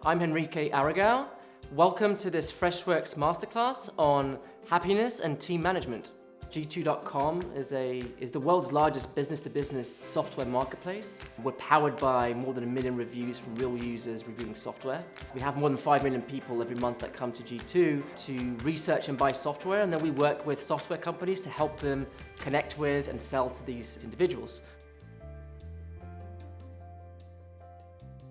I'm Henrique Aragão. Welcome to this Freshworks masterclass on happiness and team management. G2.com is the world's largest business-to-business software marketplace. We're powered by more than 1 million reviews from real users reviewing software. We have more than 5 million people every month that come to G2 to research and buy software, and then we work with software companies to help them connect with and sell to these individuals.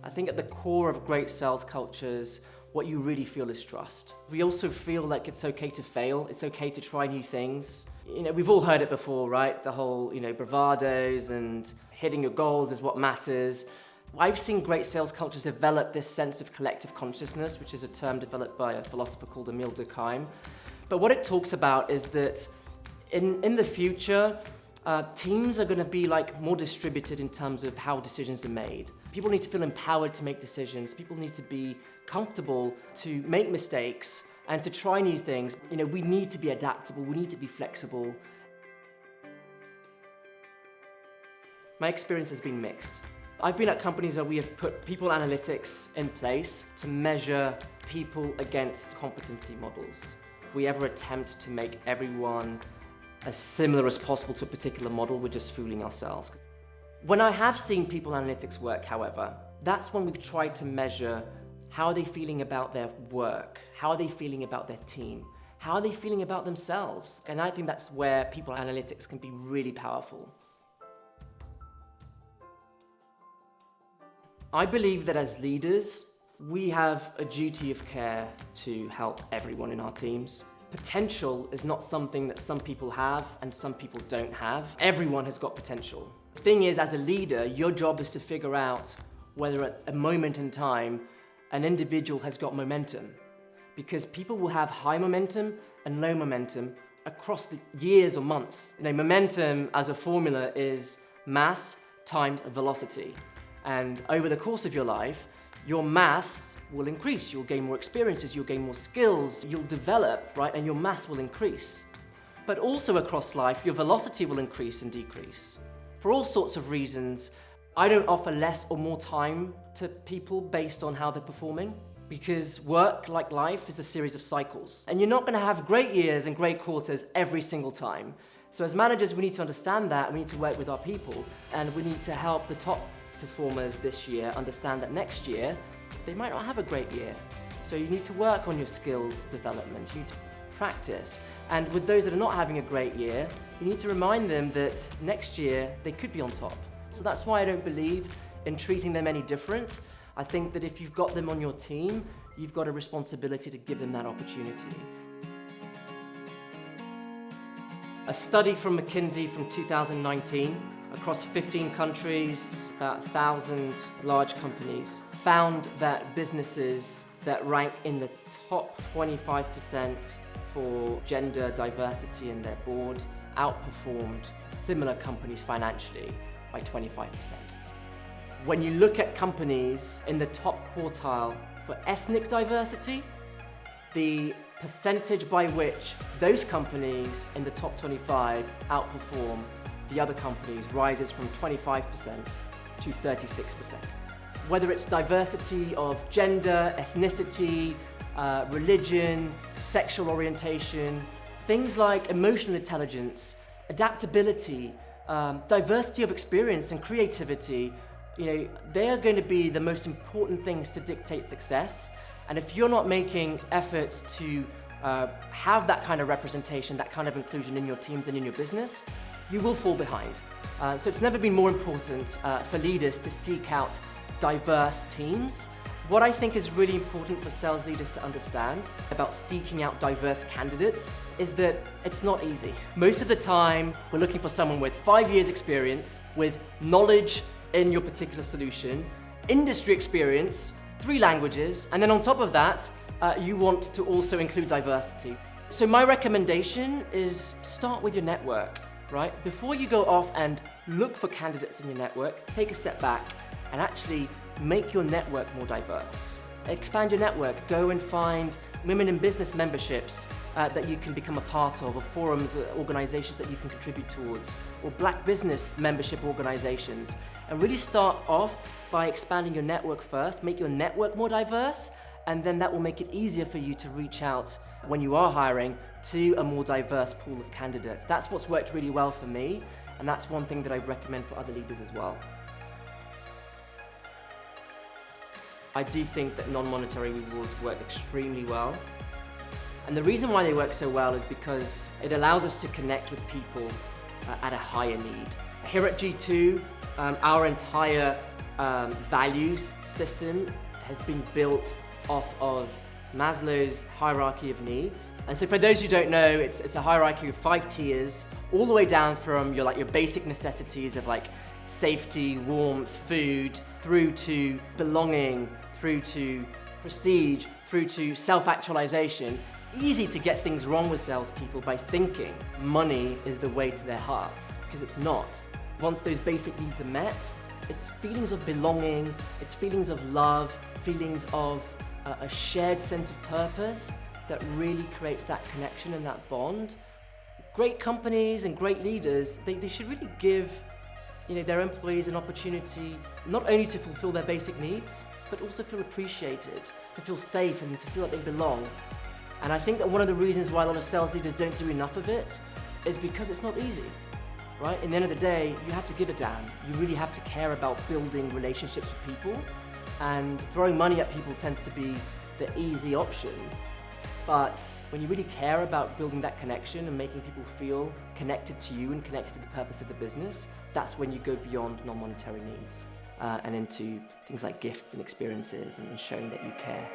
I think at the core of great sales cultures, what you really feel is trust. We also feel like it's okay to fail, it's okay to try new things. We've all heard it before, right? The whole, bravados and hitting your goals is what matters. I've seen great sales cultures develop this sense of collective consciousness, which is a term developed by a philosopher called Emile Durkheim. But what it talks about is that in the future, teams are going to be more distributed in terms of how decisions are made. People need to feel empowered to make decisions. People need to be comfortable to make mistakes and to try new things. We need to be adaptable. We need to be flexible. My experience has been mixed. I've been at companies where we have put people analytics in place to measure people against competency models. If we ever attempt to make everyone as similar as possible to a particular model, we're just fooling ourselves. When I have seen people analytics work, however, that's when we've tried to measure how are they feeling about their work, how are they feeling about their team, how are they feeling about themselves. And I think that's where people analytics can be really powerful. I believe that as leaders, we have a duty of care to help everyone in our teams. Potential is not something that some people have and some people don't have. Everyone has got potential. The thing is, as a leader, your job is to figure out whether at a moment in time, an individual has got momentum. Because people will have high momentum and low momentum across the years or months. Momentum as a formula is mass times velocity. And over the course of your life, your mass will increase. You'll gain more experiences, you'll gain more skills, you'll develop, right? And your mass will increase. But also across life, your velocity will increase and decrease. For all sorts of reasons, I don't offer less or more time to people based on how they're performing, because work, like life, is a series of cycles. And you're not going to have great years and great quarters every single time. So as managers, we need to understand that, we need to work with our people, and we need to help the top performers this year understand that next year, they might not have a great year. So you need to work on your skills development, you need to practice. And with those that are not having a great year, you need to remind them that next year they could be on top. So that's why I don't believe in treating them any different. I think that if you've got them on your team, you've got a responsibility to give them that opportunity. A study from McKinsey from 2019, across 15 countries, about 1,000 large companies, found that businesses that rank in the top 25% for gender diversity in their board outperformed similar companies financially by 25%. When you look at companies in the top quartile for ethnic diversity, the percentage by which those companies in the top 25 outperform the other companies rises from 25% to 36%. Whether it's diversity of gender, ethnicity, religion, sexual orientation, things like emotional intelligence, adaptability, diversity of experience and creativity, they are going to be the most important things to dictate success. And if you're not making efforts to have that kind of representation, that kind of inclusion in your teams and in your business, you will fall behind. So it's never been more important for leaders to seek out diverse teams. What I think is really important for sales leaders to understand about seeking out diverse candidates is that it's not easy. Most of the time, we're looking for someone with 5 years experience, with knowledge in your particular solution, industry experience, 3 languages, and then on top of that, you want to also include diversity. So my recommendation is start with your network, right? Before you go off and look for candidates in your network, take a step back and actually make your network more diverse. Expand your network, go and find women in business memberships that you can become a part of, or forums, organizations that you can contribute towards. or black business membership organizations. And really start off by expanding your network first, make your network more diverse, and then that will make it easier for you to reach out when you are hiring to a more diverse pool of candidates. That's what's worked really well for me, and that's one thing that I recommend for other leaders as well. I do think that non-monetary rewards work extremely well. And the reason why they work so well is because it allows us to connect with people at a higher need. Here at G2, our entire values system has been built off of Maslow's hierarchy of needs. And so for those who don't know, it's a hierarchy of 5 tiers, all the way down from your basic necessities of safety, warmth, food, through to belonging, through to prestige, through to self-actualization. Easy to get things wrong with salespeople by thinking money is the way to their hearts, because it's not. Once those basic needs are met, it's feelings of belonging, it's feelings of love, feelings of a shared sense of purpose that really creates that connection and that bond. Great companies and great leaders, they should really give their employees an opportunity not only to fulfill their basic needs, but also feel appreciated, to feel safe and to feel like they belong. And I think that one of the reasons why a lot of sales leaders don't do enough of it is because it's not easy, right? In the end of the day, you have to give a damn. You really have to care about building relationships with people, and throwing money at people tends to be the easy option. But when you really care about building that connection and making people feel connected to you and connected to the purpose of the business, that's when you go beyond non-monetary needs and into things like gifts and experiences and showing that you care.